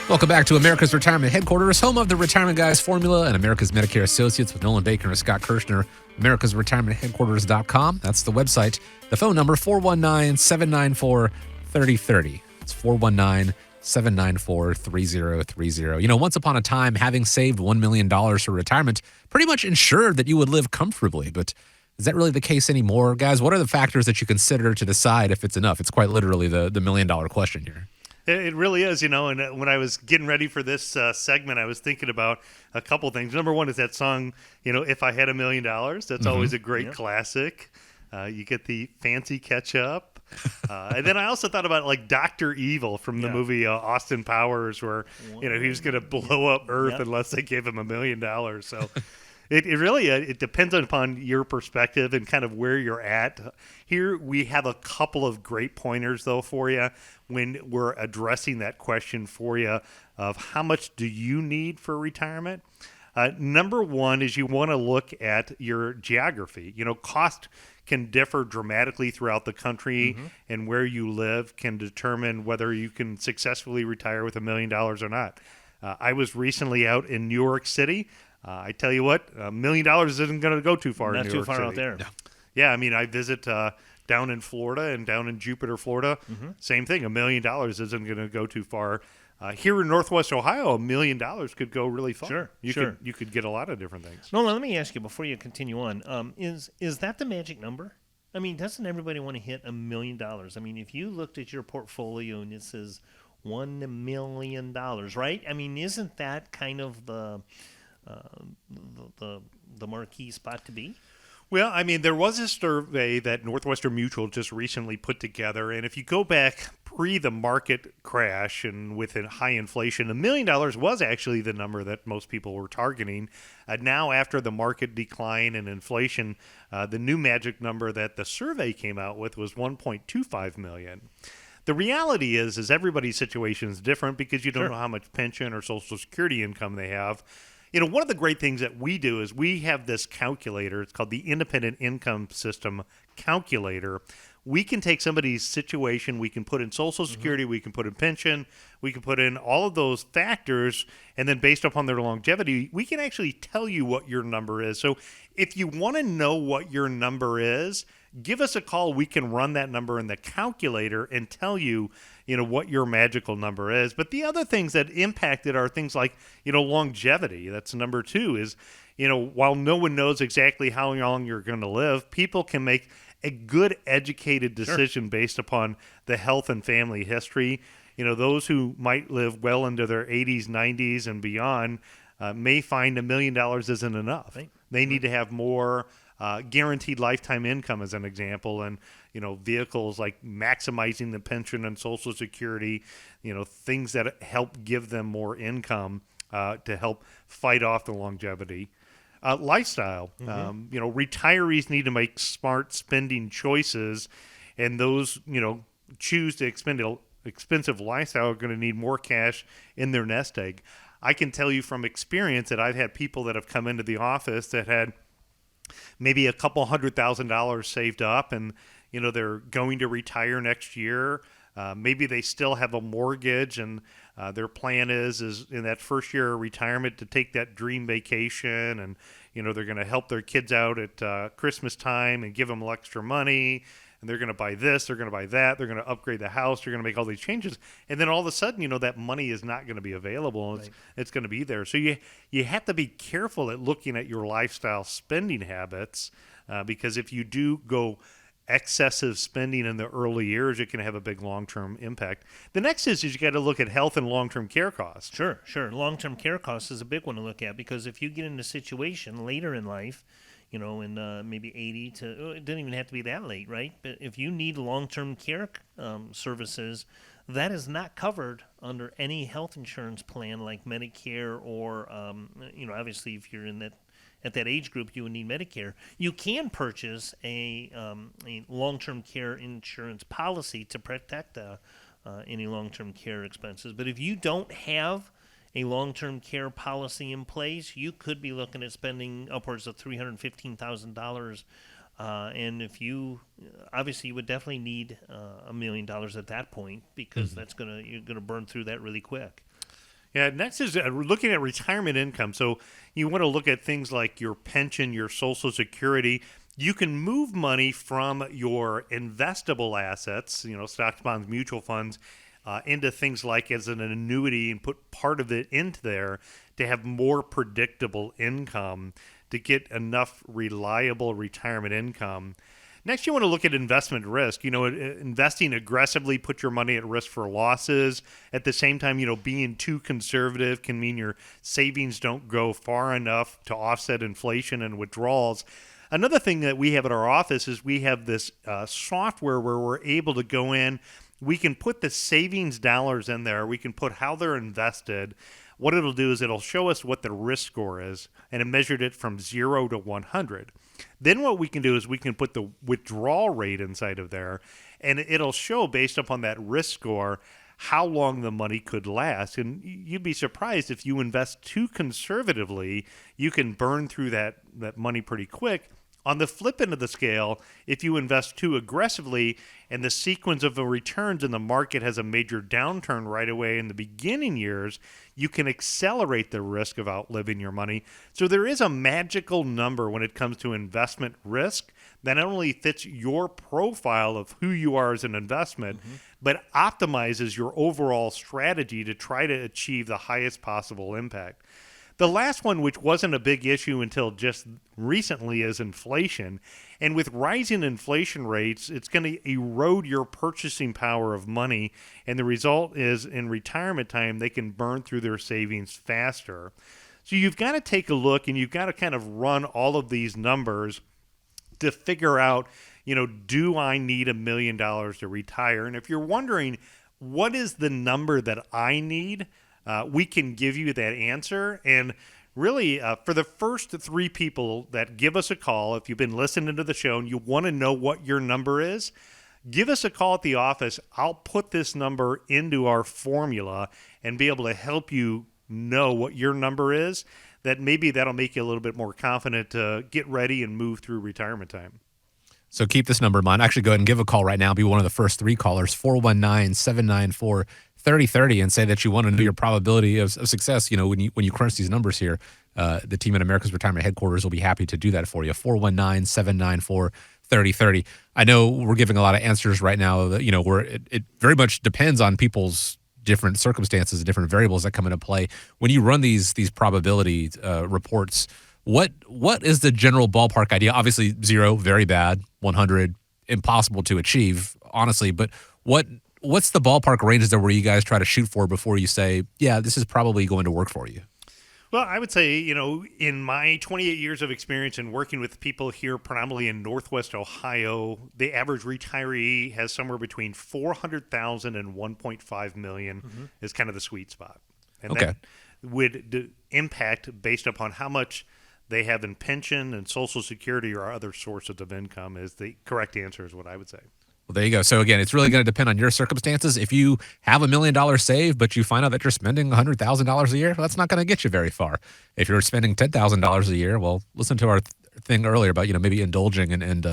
Welcome back to America's Retirement Headquarters, home of the Retirement Guys formula and America's Medicare Associates with Nolan Baker and Scott Kirshner. Americasretirementheadquarters.com. That's the website. The phone number, 419-794-3030. It's 419-794-3030. You know, once upon a time, having saved $1 million for retirement pretty much ensured that you would live comfortably. But is that really the case anymore? Guys, what are the factors that you consider to decide if it's enough? It's quite literally the $1 million question here. It really is, and when I was getting ready for this segment, I was thinking about a couple things. Number one is that song, If I Had $1 Million. That's always a great classic. You get the fancy ketchup. And then I also thought about like Dr. Evil from the movie Austin Powers, where, he was going to blow up Earth unless they gave him $1 million. So it really it depends upon your perspective and kind of where you're at. Here we have a couple of great pointers, though, for you when we're addressing that question for you of how much do you need for retirement. Number one is you want to look at your geography. Cost can differ dramatically throughout the country, and where you live can determine whether you can successfully retire with $1 million or not. I was recently out in New York City. I tell you what, $1 million isn't going to go too far in New York City. Not too far out there. No. Yeah, I mean, I visit down in Florida and down in Jupiter, Florida. Same thing. $1 million isn't going to go too far. Here in Northwest Ohio, $1 million could go really far. You could get a lot of different things. No, let me ask you before you continue on. Is that the magic number? I mean, doesn't everybody want to hit $1 million? I mean, if you looked at your portfolio and it says $1 million, right? I mean, isn't that kind of the marquee spot to be? Well, I mean, there was a survey that Northwestern Mutual just recently put together, and if you go back pre the market crash and with high inflation, $1 million was actually the number that most people were targeting. Now, after the market decline and inflation, the new magic number that the survey came out with was $1.25 million. The reality is everybody's situation is different because you don't know how much pension or Social Security income they have. One of the great things that we do is we have this calculator. It's called the Independent Income System Calculator. We can take somebody's situation, we can put in Social Security, we can put in pension, we can put in all of those factors, and then based upon their longevity, we can actually tell you what your number is. So if you want to know what your number is, give us a call. We can run that number in the calculator and tell you, what your magical number is. But the other things that impact it are things like, longevity. That's number two is, while no one knows exactly how long you're going to live, people can make a good educated decision based upon the health and family history. Those who might live well into their 80s, 90s, and beyond may find $1 million isn't enough. Right. They need to have more guaranteed lifetime income, as an example, and vehicles like maximizing the pension and Social Security, things that help give them more income to help fight off the longevity. Lifestyle, retirees need to make smart spending choices, and those choose to expend expensive lifestyle are going to need more cash in their nest egg. I can tell you from experience that I've had people that have come into the office that had maybe a couple $100,000 saved up, and they're going to retire next year. Maybe they still have a mortgage, and their plan is in that first year of retirement to take that dream vacation, and they're going to help their kids out at Christmas time and give them extra money, and they're going to buy this, they're going to buy that, they're going to upgrade the house, they're going to make all these changes, and then all of a sudden, that money is not going to be available. Right. It's going to be there. So you have to be careful at looking at your lifestyle spending habits, because if you do go excessive spending in the early years, it can have a big long-term impact. The next is you got to look at health and long-term care costs. Sure. Long-term care costs is a big one to look at, because if you get in a situation later in life, in maybe 80 to, it doesn't even have to be that late, right? But if you need long-term care services, that is not covered under any health insurance plan like Medicare or, obviously if you're in at that age group, you would need Medicare. You can purchase a long-term care insurance policy to protect any long-term care expenses. But if you don't have a long-term care policy in place, you could be looking at spending upwards of $315,000. And if you, obviously, you would definitely need $1 million at that point, because you're gonna burn through that really quick. Yeah, next is looking at retirement income. So you want to look at things like your pension, your Social Security. You can move money from your investable assets, stocks, bonds, mutual funds, into things like as an annuity and put part of it into there to have more predictable income to get enough reliable retirement income. Next, you want to look at investment risk. Investing aggressively put your money at risk for losses. At the same time, being too conservative can mean your savings don't go far enough to offset inflation and withdrawals. Another thing that we have at our office is we have this software where we're able to go in. We can put the savings dollars in there. We can put how they're invested. What it'll do is it'll show us what the risk score is, and it measured it from 0 to 100. Then what we can do is we can put the withdrawal rate inside of there, and it'll show based upon that risk score how long the money could last. And you'd be surprised if you invest too conservatively, you can burn through that money pretty quick. On the flip end of the scale, if you invest too aggressively and the sequence of the returns in the market has a major downturn right away in the beginning years, you can accelerate the risk of outliving your money. So there is a magical number when it comes to investment risk that not only fits your profile of who you are as an investment, but optimizes your overall strategy to try to achieve the highest possible impact. The last one, which wasn't a big issue until just recently, is inflation. And with rising inflation rates, it's going to erode your purchasing power of money. And the result is in retirement time, they can burn through their savings faster. So you've got to take a look and you've got to kind of run all of these numbers to figure out, do I need $1 million to retire? And if you're wondering, what is the number that I need? We can give you that answer. And really, for the first 3 people that give us a call, if you've been listening to the show and you want to know what your number is, give us a call at the office. I'll put this number into our formula and be able to help you know what your number is. That'll make you a little bit more confident to get ready and move through retirement time. So keep this number in mind. Actually, go ahead and give a call right now. Be one of the first 3 callers, 419-794-3030, and say that you want to know your probability of success. When you crunch these numbers here, the team at America's Retirement Headquarters will be happy to do that for you. 419-794-3030. I know we're giving a lot of answers right now that, where it very much depends on people's different circumstances and different variables that come into play. When you run these probability reports, what is the general ballpark idea? Obviously, 0, very bad, 100, impossible to achieve, honestly. But what's the ballpark ranges there where you guys try to shoot for before you say, yeah, this is probably going to work for you? Well, I would say, in my 28 years of experience in working with people here, predominantly in Northwest Ohio, the average retiree has somewhere between $400,000 and $1.5 million is kind of the sweet spot. And that would impact based upon how much they have in pension and Social Security or other sources of income is the correct answer is what I would say. Well, there you go. So again, it's really going to depend on your circumstances. If you have $1 million saved, but you find out that you're spending $100,000 a year, well, that's not going to get you very far. If you're spending $10,000 a year, well, listen to our thing earlier about maybe indulging and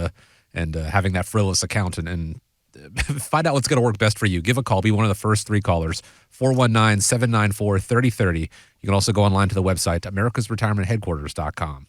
having that frivolous account and find out what's going to work best for you. Give a call. Be one of the first 3 callers. 419-794-3030. You can also go online to the website, americasretirementheadquarters.com.